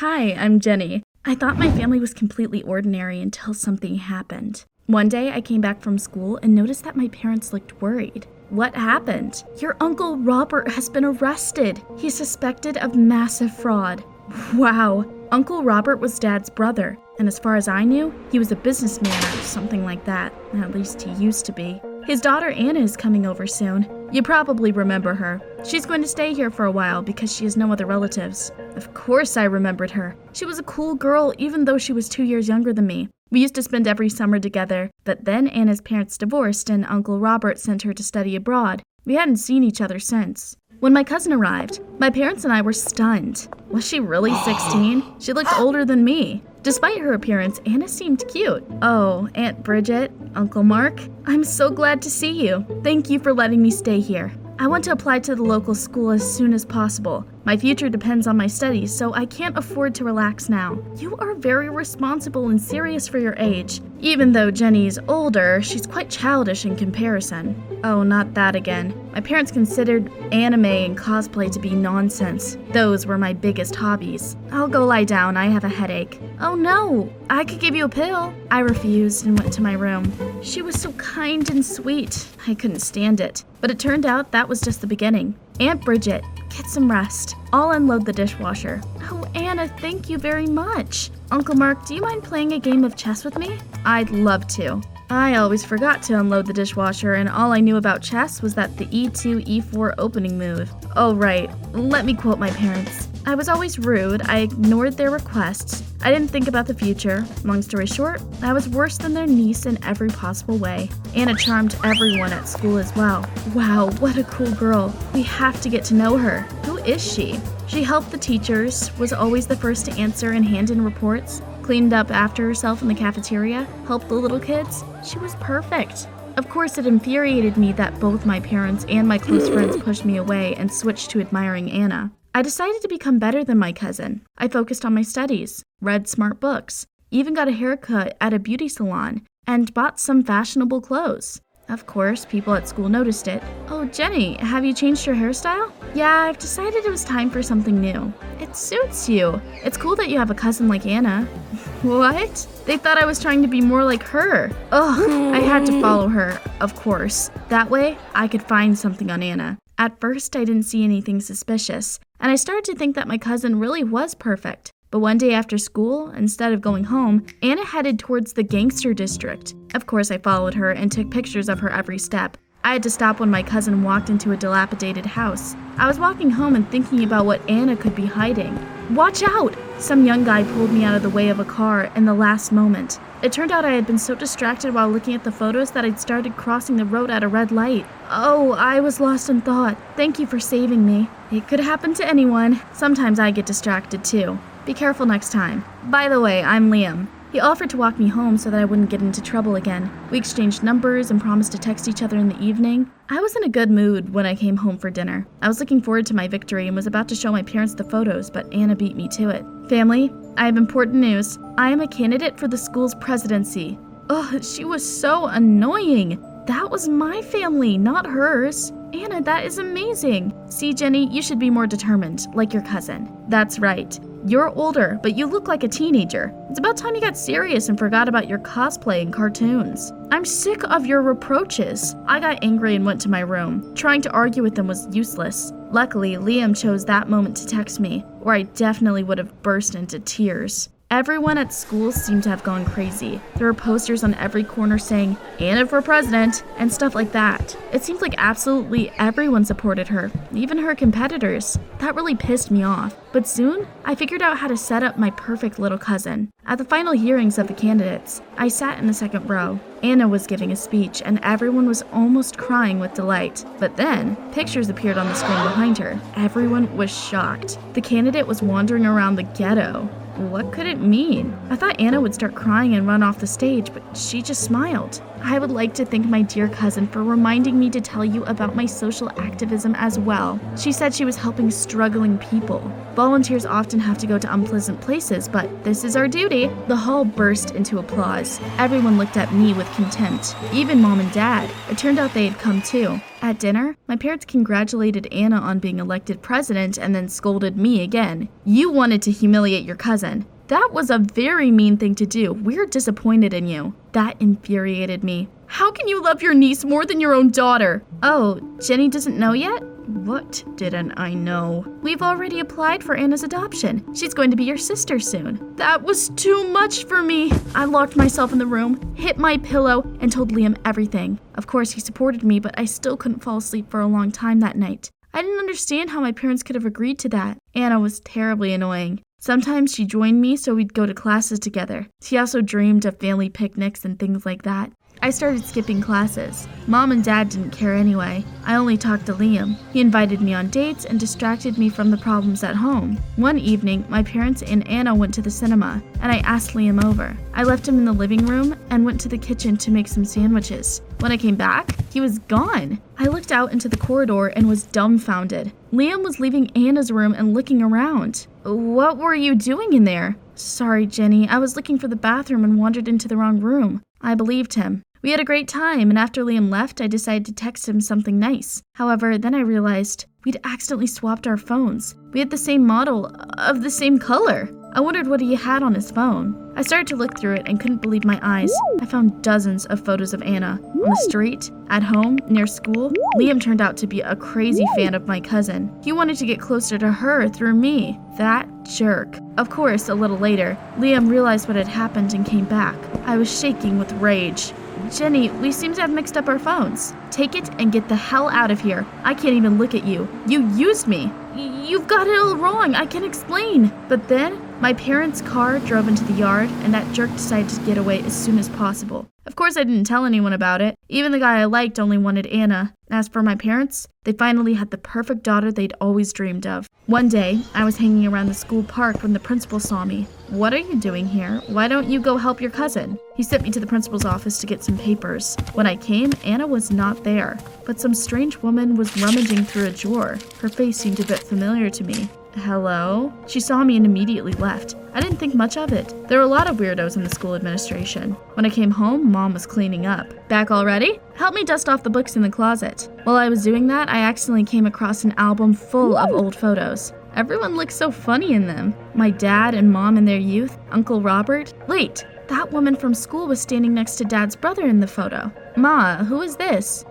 Hi, I'm Jenny. I thought my family was completely ordinary until something happened. One day, I came back from school and noticed that my parents looked worried. What happened? Your Uncle Robert has been arrested. He's suspected of massive fraud. Wow. Uncle Robert was Dad's brother, and as far as I knew, he was a businessman or something like that. At least he used to be. His daughter Anna is coming over soon. You probably remember her. She's going to stay here for a while because she has no other relatives. Of course I remembered her. She was a cool girl even though she was 2 years younger than me. We used to spend every summer together, but then Anna's parents divorced and Uncle Robert sent her to study abroad. We hadn't seen each other since. When my cousin arrived, my parents and I were stunned. Was she really 16? She looked older than me. Despite her appearance, Anna seemed cute. Oh, Aunt Bridget, Uncle Mark, I'm so glad to see you. Thank you for letting me stay here. I want to apply to the local school as soon as possible. My future depends on my studies, so I can't afford to relax now. You are very responsible and serious for your age. Even though Jenny's older, she's quite childish in comparison. Oh, not that again. My parents considered anime and cosplay to be nonsense. Those were my biggest hobbies. I'll go lie down, I have a headache. Oh no, I could give you a pill. I refused and went to my room. She was so kind and sweet. I couldn't stand it. But it turned out that was just the beginning. Aunt Bridget, get some rest. I'll unload the dishwasher. Oh, Anna, thank you very much. Uncle Mark, do you mind playing a game of chess with me? I'd love to. I always forgot to unload the dishwasher, and all I knew about chess was that the e2, e4 opening move. Oh, right. Let me quote my parents. I was always rude. I ignored their requests. I didn't think about the future. Long story short, I was worse than their niece in every possible way. Anna charmed everyone at school as well. Wow, what a cool girl. We have to get to know her. Who is she? She helped the teachers, was always the first to answer and hand in reports, cleaned up after herself in the cafeteria, helped the little kids. She was perfect. Of course, it infuriated me that both my parents and my close friends pushed me away and switched to admiring Anna. I decided to become better than my cousin. I focused on my studies, read smart books, even got a haircut at a beauty salon, and bought some fashionable clothes. Of course, people at school noticed it. Oh, Jenny, have you changed your hairstyle? Yeah, I've decided it was time for something new. It suits you. It's cool that you have a cousin like Anna. What? They thought I was trying to be more like her. Ugh, I had to follow her, of course. That way, I could find something on Anna. At first, I didn't see anything suspicious, and I started to think that my cousin really was perfect. But one day after school, instead of going home, Anna headed towards the gangster district. Of course, I followed her and took pictures of her every step. I had to stop when my cousin walked into a dilapidated house. I was walking home and thinking about what Anna could be hiding. Watch out! Some young guy pulled me out of the way of a car in the last moment. It turned out I had been so distracted while looking at the photos that I'd started crossing the road at a red light. Oh, I was lost in thought. Thank you for saving me. It could happen to anyone. Sometimes I get distracted too. Be careful next time. By the way, I'm Liam. He offered to walk me home so that I wouldn't get into trouble again. We exchanged numbers and promised to text each other in the evening. I was in a good mood when I came home for dinner. I was looking forward to my victory and was about to show my parents the photos, but Anna beat me to it. Family, I have important news. I am a candidate for the school's presidency. Ugh, she was so annoying. That was my family, not hers. Anna, that is amazing. See, Jenny, you should be more determined, like your cousin. That's right. You're older, but you look like a teenager. It's about time you got serious and forgot about your cosplay and cartoons. I'm sick of your reproaches. I got angry and went to my room. Trying to argue with them was useless. Luckily, Liam chose that moment to text me, or I definitely would have burst into tears. Everyone at school seemed to have gone crazy. There were posters on every corner saying, "Anna for president," and stuff like that. It seemed like absolutely everyone supported her, even her competitors. That really pissed me off. But soon, I figured out how to set up my perfect little cousin. At the final hearings of the candidates, I sat in the second row. Anna was giving a speech, and everyone was almost crying with delight. But then, pictures appeared on the screen behind her. Everyone was shocked. The candidate was wandering around the ghetto. What could it mean? I thought Anna would start crying and run off the stage, but she just smiled. I would like to thank my dear cousin for reminding me to tell you about my social activism as well. She said she was helping struggling people. Volunteers often have to go to unpleasant places, but this is our duty." The hall burst into applause. Everyone looked at me with contempt, even Mom and Dad. It turned out they had come too. At dinner, my parents congratulated Anna on being elected president and then scolded me again. "You wanted to humiliate your cousin. That was a very mean thing to do. We're disappointed in you." That infuriated me. "How can you love your niece more than your own daughter?" "Oh, Jenny doesn't know yet?" "What didn't I know?" "We've already applied for Anna's adoption. She's going to be your sister soon." That was too much for me. I locked myself in the room, hit my pillow, and told Liam everything. Of course, he supported me, but I still couldn't fall asleep for a long time that night. I didn't understand how my parents could have agreed to that. Anna was terribly annoying. Sometimes she joined me so we'd go to classes together. She also dreamed of family picnics and things like that. I started skipping classes. Mom and Dad didn't care anyway. I only talked to Liam. He invited me on dates and distracted me from the problems at home. One evening, my parents and Anna went to the cinema, and I asked Liam over. I left him in the living room and went to the kitchen to make some sandwiches. When I came back, he was gone. I looked out into the corridor and was dumbfounded. Liam was leaving Anna's room and looking around. "What were you doing in there?" "Sorry, Jenny. I was looking for the bathroom and wandered into the wrong room." I believed him. We had a great time, and after Liam left, I decided to text him something nice. However, then I realized we'd accidentally swapped our phones. We had the same model of the same color. I wondered what he had on his phone. I started to look through it and couldn't believe my eyes. I found dozens of photos of Anna. On the street, at home, near school. Liam turned out to be a crazy fan of my cousin. He wanted to get closer to her through me. That jerk. Of course, a little later, Liam realized what had happened and came back. I was shaking with rage. "Jenny, we seem to have mixed up our phones. Take it and get the hell out of here. I can't even look at you. You used me. You've got it all wrong. I can explain." But then, my parents' car drove into the yard, and that jerk decided to get away as soon as possible. Of course, I didn't tell anyone about it. Even the guy I liked only wanted Anna. As for my parents, they finally had the perfect daughter they'd always dreamed of. One day, I was hanging around the school park when the principal saw me. "What are you doing here? Why don't you go help your cousin?" He sent me to the principal's office to get some papers. When I came, Anna was not there, but some strange woman was rummaging through a drawer. Her face seemed a bit familiar to me. "Hello?" She saw me and immediately left. I didn't think much of it. There were a lot of weirdos in the school administration. When I came home, Mom was cleaning up. "Back already? Help me dust off the books in the closet." While I was doing that, I accidentally came across an album full of old photos. Everyone looked so funny in them. My dad and Mom in their youth, Uncle Robert. Wait, that woman from school was standing next to Dad's brother in the photo. "Ma, who is this?"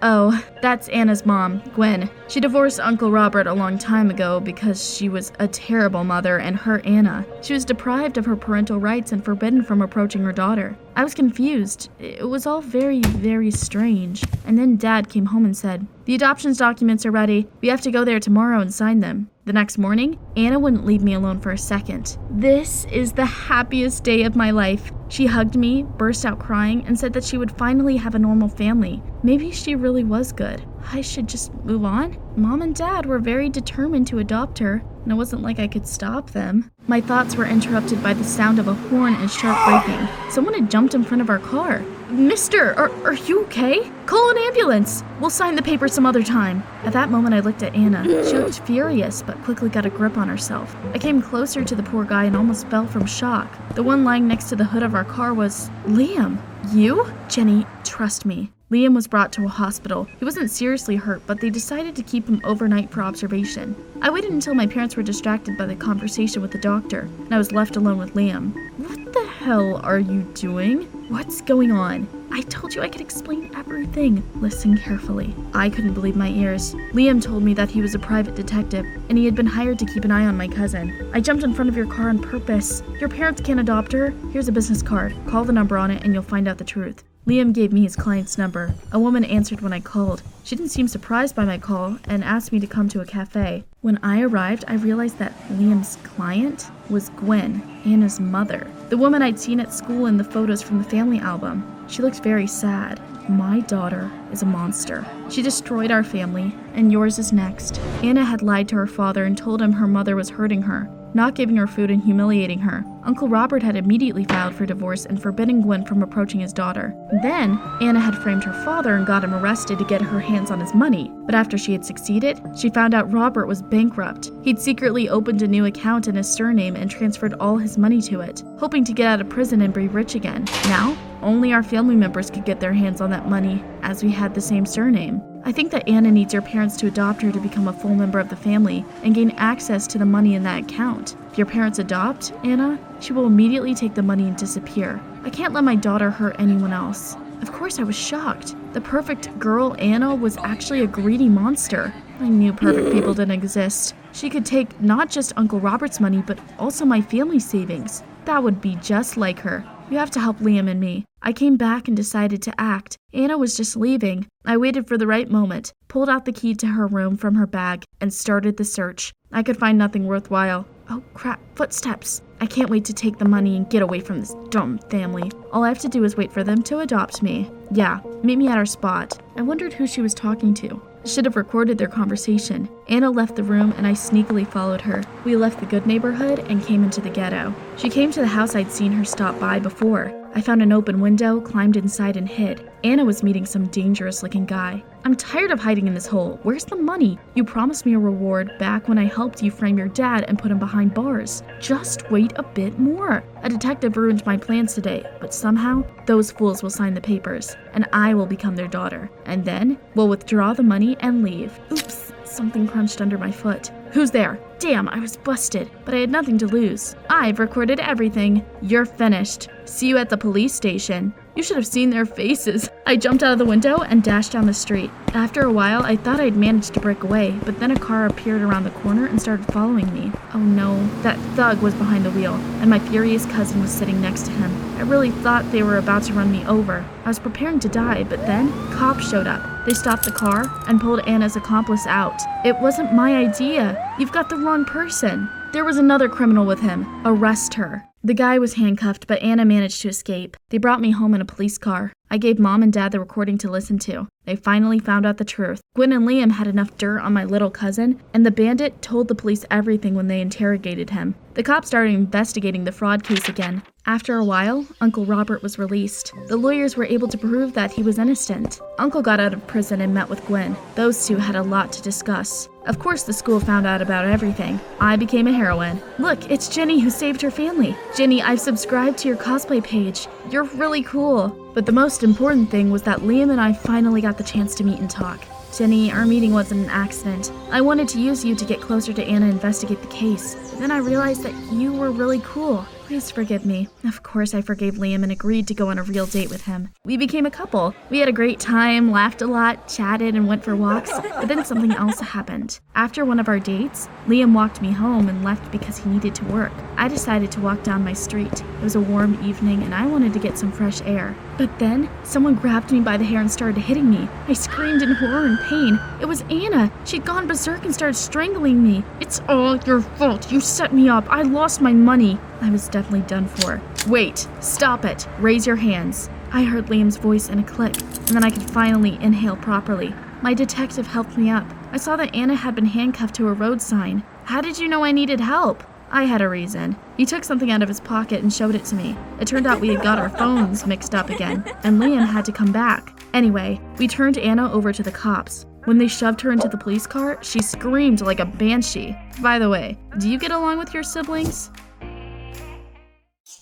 "Oh, that's Anna's mom, Gwen. She divorced Uncle Robert a long time ago because she was a terrible mother and hurt Anna. She was deprived of her parental rights and forbidden from approaching her daughter." I was confused. It was all very, very strange. And then Dad came home and said, "The adoptions documents are ready. We have to go there tomorrow and sign them." The next morning, Anna wouldn't leave me alone for a second. This is the happiest day of my life. She hugged me, burst out crying, and said that she would finally have a normal family. Maybe she really was good. I should just move on? Mom and Dad were very determined to adopt her, and it wasn't like I could stop them. My thoughts were interrupted by the sound of a horn and sharp braking. Someone had jumped in front of our car. "Mister, are you okay? Call an ambulance. We'll sign the paper some other time." At that moment, I looked at Anna. She looked furious, but quickly got a grip on herself. I came closer to the poor guy and almost fell from shock. The one lying next to the hood of our car was Liam. "You?" "Jenny, trust me." Liam was brought to a hospital. He wasn't seriously hurt, but they decided to keep him overnight for observation. I waited until my parents were distracted by the conversation with the doctor, and I was left alone with Liam. "What the hell are you doing? What's going on?" "I told you I could explain everything." "Listen carefully." I couldn't believe my ears. Liam told me that he was a private detective, and he had been hired to keep an eye on my cousin. "I jumped in front of your car on purpose. Your parents can't adopt her. Here's a business card. Call the number on it and you'll find out the truth." Liam gave me his client's number. A woman answered when I called. She didn't seem surprised by my call and asked me to come to a cafe. When I arrived, I realized that Liam's client was Gwen, Anna's mother, the woman I'd seen at school in the photos from the family album. She looked very sad. "My daughter is a monster. She destroyed our family, and yours is next." Anna had lied to her father and told him her mother was hurting her. not giving her food and humiliating her. Uncle Robert had immediately filed for divorce and forbidding Gwen from approaching his daughter. Then, Anna had framed her father and got him arrested to get her hands on his money. But after she had succeeded, she found out Robert was bankrupt. He'd secretly opened a new account in his surname and transferred all his money to it, hoping to get out of prison and be rich again. Now, only our family members could get their hands on that money, as we had the same surname. I think that Anna needs her parents to adopt her to become a full member of the family and gain access to the money in that account. If your parents adopt Anna, she will immediately take the money and disappear. I can't let my daughter hurt anyone else. Of course, I was shocked. The perfect girl, Anna, was actually a greedy monster. I knew perfect people didn't exist. She could take not just Uncle Robert's money, but also my family's savings. That would be just like her. You have to help Liam and me. I came back and decided to act. Anna was just leaving. I waited for the right moment, pulled out the key to her room from her bag, and started the search. I could find nothing worthwhile. Oh crap, footsteps. I can't wait to take the money and get away from this dumb family. All I have to do is wait for them to adopt me. Yeah, meet me at our spot. I wondered who she was talking to. I should have recorded their conversation. Anna left the room and I sneakily followed her. We left the good neighborhood and came into the ghetto. She came to the house I'd seen her stop by before. I found an open window, climbed inside and hid. Anna was meeting some dangerous-looking guy. I'm tired of hiding in this hole. Where's the money? You promised me a reward back when I helped you frame your dad and put him behind bars. Just wait a bit more. A detective ruined my plans today, but somehow those fools will sign the papers, and I will become their daughter. And then we'll withdraw the money and leave. Oops, something crunched under my foot. Who's there? Damn, I was busted, but I had nothing to lose. I've recorded everything. You're finished. See you at the police station. You should have seen their faces. I jumped out of the window and dashed down the street. After a while, I thought I'd managed to break away, but then a car appeared around the corner and started following me. Oh no, that thug was behind the wheel, and my furious cousin was sitting next to him. I really thought they were about to run me over. I was preparing to die, but then cops showed up. They stopped the car and pulled Anna's accomplice out. It wasn't my idea. You've got the wrong person. There was another criminal with him. Arrest her. The guy was handcuffed, but Anna managed to escape. They brought me home in a police car. I gave Mom and Dad the recording to listen to. They finally found out the truth. Gwen and Liam had enough dirt on my little cousin, and the bandit told the police everything when they interrogated him. The cops started investigating the fraud case again. After a while, Uncle Robert was released. The lawyers were able to prove that he was innocent. Uncle got out of prison and met with Gwen. Those two had a lot to discuss. Of course, the school found out about everything. I became a heroine. Look, it's Jenny who saved her family. Jenny, I've subscribed to your cosplay page. You're really cool. But the most important thing was that Liam and I finally got the chance to meet and talk. Jenny, our meeting wasn't an accident. I wanted to use you to get closer to Anna and investigate the case. But then I realized that you were really cool. Please forgive me. Of course I forgave Liam and agreed to go on a real date with him. We became a couple. We had a great time, laughed a lot, chatted, and went for walks, but then something else happened. After one of our dates, Liam walked me home and left because he needed to work. I decided to walk down my street. It was a warm evening and I wanted to get some fresh air. But then, someone grabbed me by the hair and started hitting me. I screamed in horror and pain. It was Anna. She'd gone berserk and started strangling me. It's all your fault. You set me up. I lost my money. I was definitely done for. Wait, stop it. Raise your hands. I heard Liam's voice in a click, and then I could finally inhale properly. My detective helped me up. I saw that Anna had been handcuffed to a road sign. How did you know I needed help? I had a reason. He took something out of his pocket and showed it to me. It turned out we had got our phones mixed up again, and Liam had to come back. Anyway, we turned Anna over to the cops. When they shoved her into the police car, she screamed like a banshee. By the way, do you get along with your siblings?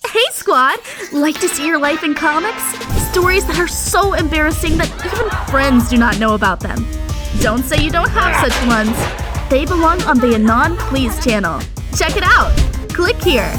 Hey squad! Like to see your life in comics? Stories that are so embarrassing that even friends do not know about them. Don't say you don't have such ones. They belong on the Anon Please channel. Check it out! Click here!